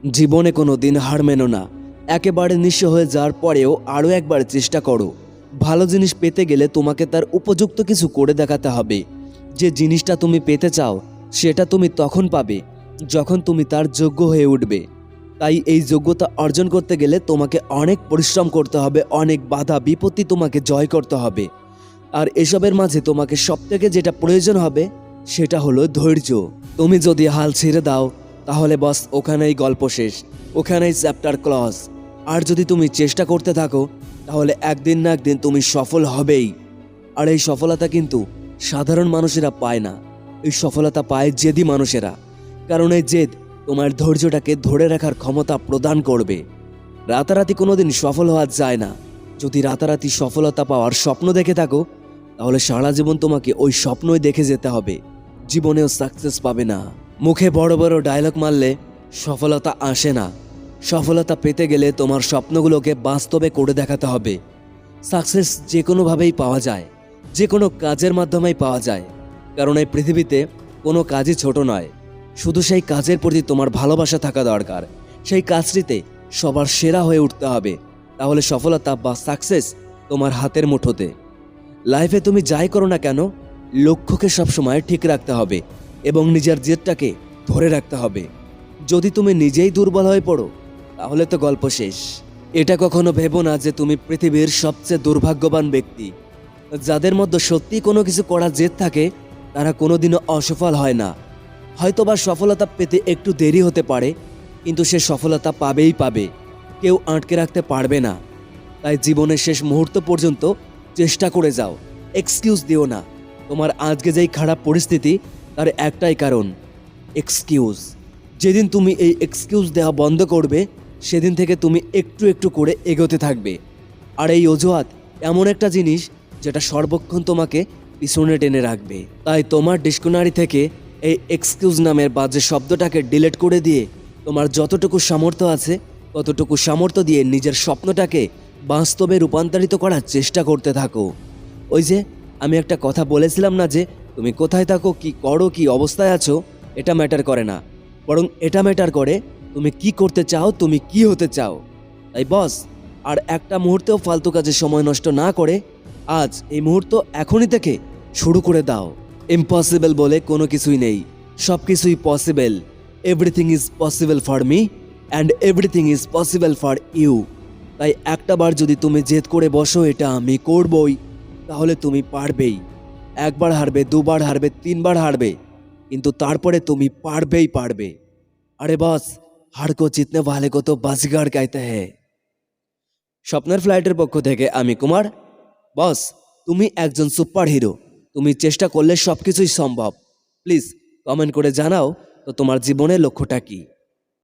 জীবনে কোনো দিন হার মেনো না। একেবারে নিঃস্ব হয়ে যাওয়ার পরেও আরও একবার চেষ্টা করো। ভালো জিনিস পেতে গেলে তোমাকে তার উপযুক্ত কিছু করে দেখাতে হবে। যে জিনিসটা তুমি পেতে চাও সেটা তুমি তখন পাবে যখন তুমি তার যোগ্য হয়ে উঠবে। তাই এই যোগ্যতা অর্জন করতে গেলে তোমাকে অনেক পরিশ্রম করতে হবে, অনেক বাধা বিপত্তি তোমাকে জয় করতে হবে। আর এসবের মাঝে তোমাকে সবথেকে যেটা প্রয়োজন হবে সেটা হলো ধৈর্য। তুমি যদি হাল ছেড়ে দাও তাহলে বস ওখানেই গল্প শেষ, ওখানেই চ্যাপ্টার ক্লজ। আর যদি তুমি চেষ্টা করতে থাকো তাহলে একদিন না একদিন তুমি সফল হবেই। আর এই সফলতা কিন্তু সাধারণ মানুষেরা পায় না, এই সফলতা পায় জেদি মানুষেরা। কারণ এই জেদ তোমার ধৈর্যটাকে ধরে রাখার ক্ষমতা প্রদান করবে। রাতারাতি কোনোদিন সফল হওয়া যায় না। যদি রাতারাতি সফলতা পাওয়ার স্বপ্ন দেখে থাকো তাহলে সারা জীবন তোমাকে ওই স্বপ্নই দেখে যেতে হবে, জীবনেও সাকসেস পাবে না। মুখে বড় বড় ডায়লগ মারলে সফলতা আসে না। সফলতা পেতে গেলে তোমার স্বপ্নগুলোকে বাস্তবে করে দেখাতে হবে। সাকসেস যে কোনোভাবেই পাওয়া যায়, যে কোনো কাজের মাধ্যমেই পাওয়া যায়। কারণ এই পৃথিবীতে কোনো কাজই ছোট নয়, শুধু সেই কাজের প্রতি তোমার ভালোবাসা থাকা দরকার। সেই কাজটিতে সবার সেরা হয়ে উঠতে হবে, তাহলে সফলতা বা সাকসেস তোমার হাতের মুঠোতে। লাইফে তুমি যাই করো না কেন, লক্ষ্যকে সবসময় ঠিক রাখতে হবে এবং নিজের জেদটাকে ধরে রাখতে হবে। যদি তুমি নিজেই দুর্বল হয়ে পড়ো তাহলে তো গল্প শেষ। এটা কখনো ভেবো না যে তুমি পৃথিবীর সবচেয়ে দুর্ভাগ্যবান ব্যক্তি। যাদের মধ্যে সত্যি কোনো কিছু করার জেদ থাকে তারা কোনোদিনও অসফল হয় না। হয়তোবা সফলতা পেতে একটু দেরি হতে পারে, কিন্তু সে সফলতা পাবেই পাবে, কেউ আটকে রাখতে পারবে না। তাই জীবনের শেষ মুহূর্ত পর্যন্ত চেষ্টা করে যাও, এক্সকিউজ দিও না। তোমার আজকে যেই খারাপ পরিস্থিতি তার একটাই কারণ, এক্সকিউজ। যেদিন তুমি এই এক্সকিউজ দেওয়া বন্ধ করবে সেদিন থেকে তুমি একটু একটু করে এগোতে থাকবে। আর এই অজুহাত এমন একটা জিনিস যেটা সর্বক্ষণ তোমাকে পিছনে টেনে রাখবে। তাই তোমার ডিকশনারি থেকে এই এক্সকিউজ নামের বাজে শব্দটাকে ডিলিট করে দিয়ে তোমার যতটুকু সামর্থ্য আছে ততটুকু সামর্থ্য দিয়ে নিজের স্বপ্নটাকে বাস্তবে রূপান্তরিত করার চেষ্টা করতে থাকো। ওই যে আমি একটা কথা বলেছিলাম না যে তুমি কোথায় থাকো, কি করো, কি অবস্থায় আছো, এটা ম্যাটার করে না, বরং এটা ম্যাটার করে তুমি কি করতে চাও, তুমি কি হতে চাও। তাই বস, আর একটা মুহূর্তেও ফালতু কাজে সময় নষ্ট না করে আজ এই মুহূর্ত এখনই থেকে শুরু করে দাও। ইম্পসিবল বলে কোনো কিছুই নেই, সব কিছুই possible. Everything is possible for me and everything is possible for you. তাই একটাবার যদি তুমি জেদ করে বসো এটা আমি করবই, তাহলে তুমি পারবেই। একবার হারবে, দুবার হারবে, তিনবার হারবে, কিন্তু তারপরে তুমি পারবেই পারবে। আরে বস, হার কো জিতনে ওয়ালে কো তো বাজিগার कहते हैं। স্বপ্নের ফ্লাইটের পক্ষ থেকে আমি কুমার। বস, তুমি একজন সুপার হিরো, তুমি চেষ্টা করলে সবকিছুই সম্ভব। প্লিজ কমেন্ট করে জানাও তো তোমার জীবনের লক্ষ্যটা কি।